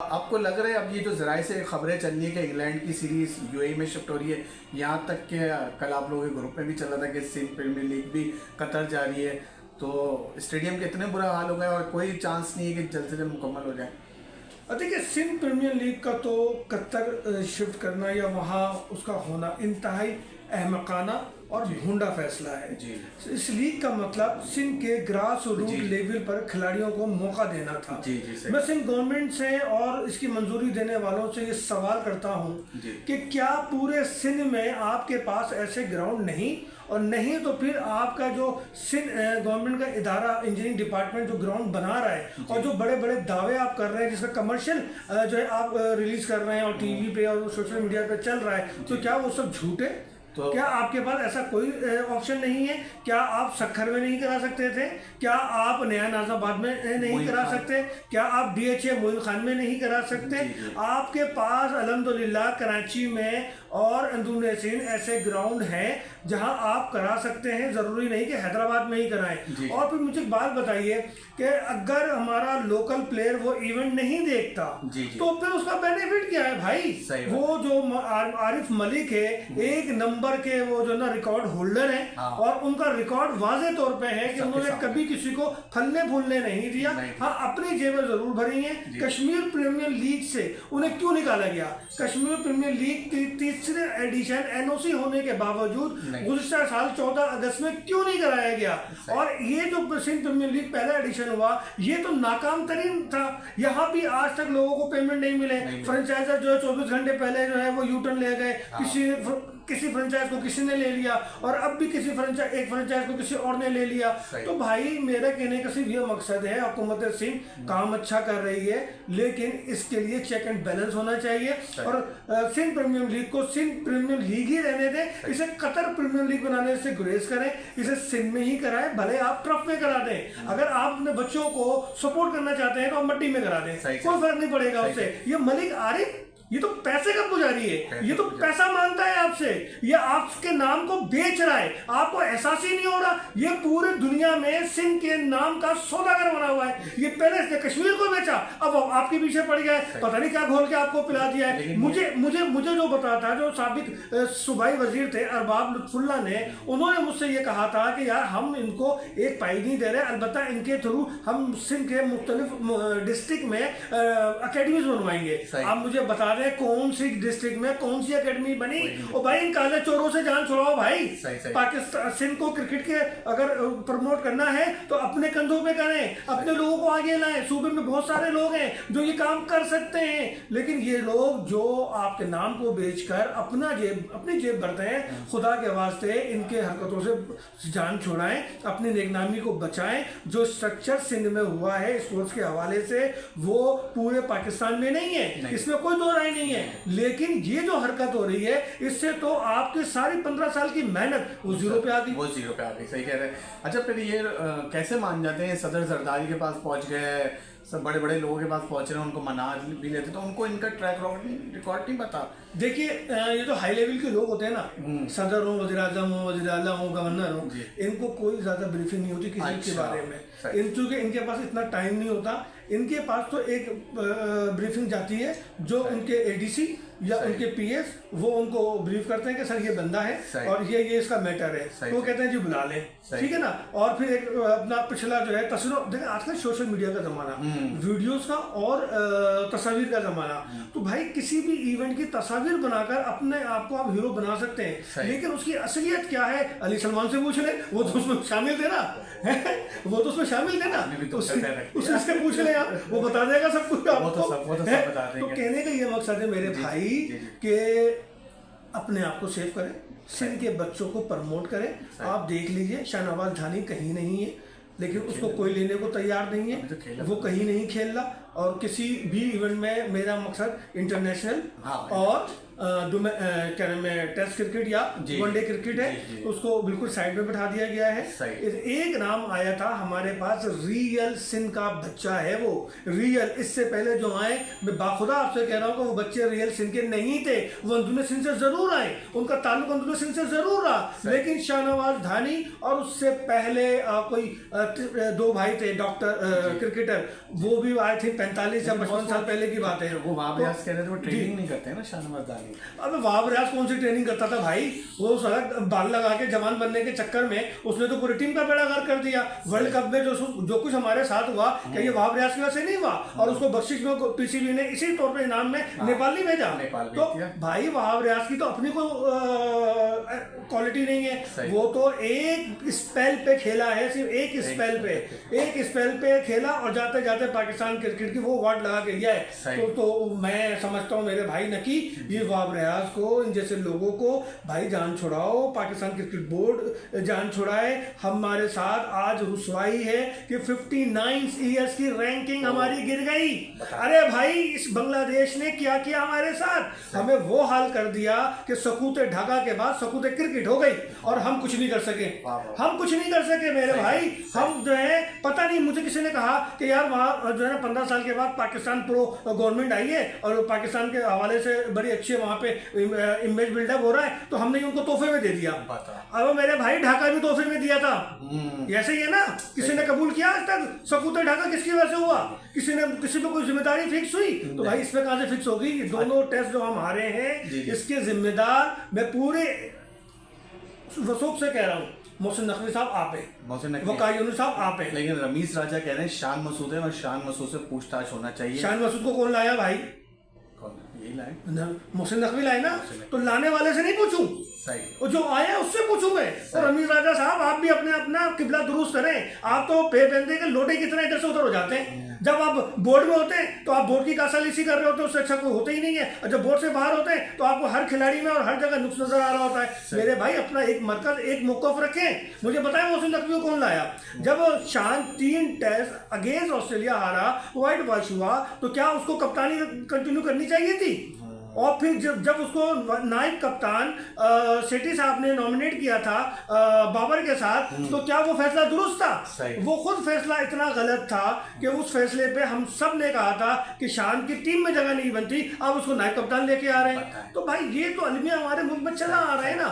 आपको लग रहा है अब ये जो जराए से खबरें चल रही है कि इंग्लैंड की सीरीज यूएई में शिफ्ट हो रही है, यहाँ तक कि कल आप लोगों के ग्रुप में भी चला था कि सिंध प्रीमियर लीग भी कतर जा रही है, तो स्टेडियम के इतने बुरा हाल हो गए और कोई चांस नहीं है कि जल्द से जल्द मुकम्मल हो जाए। देखिए, सिंध प्रीमियर लीग का तो कतर शिफ्ट करना या वहाँ उसका होना इंतहाई अहमकाना और भूंडा फैसला है जी। इस लीग का मतलब सिंध के ग्रास रूट लेवल पर खिलाड़ियों को मौका देना था जी। मैं सिंध गवर्नमेंट से और इसकी मंजूरी देने वालों से ये सवाल करता हूँ कि क्या पूरे सिंध में आपके पास ऐसे ग्राउंड नहीं, और नहीं तो फिर आपका जो सिंध गवर्नमेंट का इदारा इंजीनियरिंग डिपार्टमेंट जो ग्राउंड बना रहा है और जो बड़े बड़े दावे आप कर रहे हैं, जिसका कमर्शियल जो है आप रिलीज कर रहे हैं और टीवी पे और सोशल मीडिया पे चल रहा है, तो क्या वो सब झूठे? तो क्या आपके पास ऐसा कोई ऑप्शन नहीं है? क्या आप सक्खर में नहीं करा सकते थे? क्या आप नया नाजाबाद में नहीं करा सकते? क्या आप डीएचए मोइन खान में नहीं करा सकते? आपके पास अल्हम्दुलिल्लाह कराची में और अंदरूनी सिंध ऐसे ग्राउंड हैं जहां आप करा सकते हैं, जरूरी नहीं कि हैदराबाद में ही कराएं। और फिर मुझे एक बात बताइए कि अगर हमारा लोकल प्लेयर वो इवेंट नहीं देखता तो फिर उसका बेनिफिट क्या है भाई? वो जो आरिफ मलिक है, एक नंबर के वो जो ना रिकॉर्ड होल्डर है और उनका रिकॉर्ड वाजे तौर पे है कि उन्होंने कभी किसी को फलने फूलने नहीं दिया। हाँ, अपनी जेबें जरूर भरी हैं। कश्मीर प्रीमियर लीग से उन्हें क्यों निकाला गया? कश्मीर प्रीमियर लीग की तीसरे एडिशन एनओसी होने के बावजूद गुज़िश्ता साल 14 अगस्त में क्यों नहीं कराया गया? और ये जो सिंध प्रीमियर लीग पहला एडिशन हुआ, ये तो नाकाम तरीन था। यहाँ भी आज तक लोगों को पेमेंट नहीं मिले। फ्रेंचाइजर जो है 24 घंटे पहले जो है वो यूटर्न ले गए, किसी फ्रेंचाइज को किसी ने ले लिया और अब भी एक फ्रेंचाइज को किसी और ने ले लिया। तो भाई मेरा कहने का सिर्फ ये मकसद है, हुकूमत सिंध काम अच्छा कर रही है, लेकिन इसके लिए चेक एंड बैलेंस होना चाहिए और सिंध प्रीमियर लीग को सिंध प्रीमियर लीग ही रहने दें। इसे कतर प्रीमियर लीग बनाने से गुरेज करें, इसे सिंध में ही कराएं, भले आप ट्रफ में करा दें। अगर आप अपने बच्चों को सपोर्ट करना चाहते हैं तो आप मट्टी में करा दें, कोई फर्क नहीं पड़ेगा उससे। ये मलिक आरिफ ये तो पैसे का पुजारी है, ये तो पैसा मांगता है आपसे, ये आपके नाम को बेच रहा है, आपको एहसास ही नहीं हो रहा। ये पूरी दुनिया में सिंध के नाम का सौदागर बना हुआ है। ये पहले इसने कश्मीर को बेचा, अब आपके पीछे पड़ गया है, पता नहीं क्या घोल के आपको पिला दिया है। मुझे जो बताया था, जो साबिक सूबाई वजीर थे अरबाब लुत्फुल्ला ने, उन्होंने मुझसे ये कहा था कि यार हम इनको एक पाई नहीं दे रहे, अलबत्ता इनके थ्रू हम सिंध के मुख्तलिफ डिस्ट्रिक्ट में अकेडमीज बनवाएंगे। आप मुझे बता कौन सी डिस्ट्रिक्ट में कौन सी एकेडमी बनी? और भाई इन काले चोरों से जान छुड़ाओ भाई। पाकिस्तान सिंध को क्रिकेट के अगर प्रमोट करना है तो अपने कंधों पे करें, अपने लोगों को आगे लाएं। सूबे में बहुत सारे लोग हैं जो ये काम कर सकते हैं, लेकिन ये लोग जो आपके नाम को बेचकर अपनी जेब भरते हैं, खुदा के वास्ते इनके हरकतों से जान छुड़ाएं, अपनी नेकनामी को बचाएं। जो स्ट्रक्चर सिंध में हुआ है स्पोर्ट्स के हवाले से, वो पूरे पाकिस्तान में नहीं है, इसमें कोई दो राय नहीं है। लेकिन ये जो हरकत हो रही है, इससे तो आपके सारी 15 साल की मेहनत वो जीरो पे आ गई। सही कह रहे हैं। अच्छा, फिर ये कैसे मान जाते हैं? सदर जरदारी के पास पहुंच गए, सब बड़े बड़े लोगों के पास पहुंच रहे हैं, उनको मना भी लेते, तो उनको इनका ट्रैक रिकॉर्ड नहीं पता। देखिए, ये जो हाई लेवल के लोग होते हैं ना, सदर हो, वज़ीर आज़म हो, वज़ीर आला हो, गवर्नर हो, इनको कोई ज्यादा ब्रीफिंग नहीं होती किसी के बारे में। क्योंकि इनके पास इतना टाइम नहीं होता। इनके पास तो एक ब्रीफिंग जाती है जो उनके एडीसी या उनके पीएस वो उनको ब्रीफ करते हैं कि सर ये बंदा है और ये इसका मैटर है, तो वो कहते हैं जी बुला लें, ठीक है ना। और फिर एक अपना पिछला जो है तस्वीर, देखिए आजकल सोशल मीडिया का जमाना, वीडियोस का और तस्वीर का जमाना, तो भाई किसी भी इवेंट की तस्वीर बनाकर अपने आप को आप हीरो बना सकते हैं, लेकिन उसकी असलियत क्या है अली सलमान से पूछ ले, वो तो उसमें शामिल थे ना, वो तो उसमें शामिल थे ना, उससे पूछ ले आप, वो बता देगा सब कुछ आपको। तो कहने का ये मकसद है मेरे भाई कि अपने आप को सेव करें, सिंध के बच्चों को प्रमोट करें। आप देख लीजिए, शाहनवाज धानी कहीं नहीं है, लेकिन उसको कोई लेने को तैयार नहीं है, वो कहीं नहीं खेल रहा। और किसी भी इवेंट में मेरा मकसद इंटरनेशनल और क्या नाम है टेस्ट क्रिकेट या वनडे क्रिकेट है, उसको बिल्कुल साइड में बैठा दिया गया है। एक नाम आया था हमारे पास, रियल सिंध का बच्चा है वो, रियल। इससे पहले जो आए, मैं बाखुदा आपसे कह रहा हूँ कि वो बच्चे रियल सिंध के नहीं थे, वो अंदरूनी सिंध से जरूर आए, उनका ताल्लुक अंदरूनी सिंध से जरूर रहा, लेकिन शाहनवाज धानी और उससे पहले कोई 2 भाई थे डॉक्टर क्रिकेटर, वो भी आए थे 45 या 55 साल पहले की बात है। वो वहाब रियाज कह रहे थे वो ट्रेनिंग नहीं करते हैं ना शाहनवाज दानी। अब वहाब रियाज कौन सी ट्रेनिंग करता था भाई, वो सारा बाल लगा के जवान बनने के चक्कर में उसने तो पूरी टीम का बेड़ा गर्क कर दिया। वर्ल्ड कप में जो कुछ हमारे साथ हुआ क्या ये वहाब रियाज की वजह से नहीं हुआ? और उसको बख्शिश में पीसीबी ने इसी तौर पर इनाम में नेपाल नहीं भेजा। तो भाई वहाब रियाज की तो अपनी कोई क्वालिटी नहीं है, वो तो एक स्पेल पे खेला है, सिर्फ एक स्पेल पे खेला और जाते जाते पाकिस्तान क्रिकेट की वो वार्ड लगा के गया है। तो मैं समझता हूँ मेरे भाई नकी, ये वहाब रियाज को, इन जैसे लोगों को भाई जान छुड़ाओ, पाकिस्तान क्रिकेट बोर्ड जान छुड़ाए। हमारे साथ आज रुसवाई है कि 59 ईयर्स की रैंकिंग हमारी गिर गई। अरे भाई इस बांग्लादेश ने क्या किया हमारे साथ, हमें वो हाल कर दिया कि सकूते ढाका के बाद सकूते क्रिकेट हो गई और हम कुछ नहीं कर सके मेरे भाई। हम जो है पता नहीं, मुझे किसी ने कहा कि यार वहाँ जो है ना 15 साल के बाद पाकिस्तान प्रो गवर्नमेंट आई है और पाकिस्तान के हवाले से बड़ी अच्छी वहाँ पे इमेज बिल्डअप हो रहा है, तो हमने उनको तोहफे में दे दिया। अब मेरे भाई ढाका भी तोहफे में दिया था, ऐसे ही है ना, किसी ने कबूल किया आज तक? सकूते ढाका किसकी वजह से हुआ? किसी पे कोई जिम्मेदारी फिक्स हुई? तो भाई इसमें कहां से फिक्स होगी? दोनों टेस्ट जो हम हारे हैं इसके जिम्मेदार मैं पूरे वसूख से कह रहा हूँ, मोहसिन नकवी साहब आप हैं, वकाई यूनुस साहब आप हैं। लेकिन रमीज राजा कह रहे हैं शान मसूद है और शान मसूद से पूछताछ होना चाहिए। शान मसूद को कौन लाया भाई? यही लाए, मोहसिन नकवी लाए ना, तो लाने वाले से नहीं पूछूं, और जो आए उससे पूछूं मैं। और रमीज राजा साहब आप भी अपना किबला दुरुस्त करें। आप तो बेबंदे के लोटे कितना इधर से उधर हो जाते हैं। जब आप बोर्ड में होते हैं तो आप बोर्ड की कासालिसी कर रहे होते हैं, उससे अच्छा कोई होता ही नहीं है। और जब बोर्ड से बाहर होते हैं तो आपको हर खिलाड़ी में और हर जगह नुक्स नजर आ रहा होता है। मेरे भाई अपना एक मरकज, एक मौकफ रखें। मुझे बताएं मोहसिन नकवी को कौन लाया? जब शान 3 टेस्ट अगेंस्ट ऑस्ट्रेलिया हारा, व्हाइट वॉश हुआ, तो क्या उसको कप्तानी कंटिन्यू करनी चाहिए थी? और फिर जब उसको नायब कप्तान सेठी साहब ने नॉमिनेट किया था बाबर के साथ, तो क्या वो फैसला दुरुस्त था? वो खुद फैसला इतना गलत था कि उस फैसले पे हम सब ने कहा था कि शान की टीम में जगह नहीं बनती, अब उसको नायब कप्तान लेके आ रहे हैं। तो भाई ये तो अलमिया हमारे मुल्क में चला आ रहा है ना।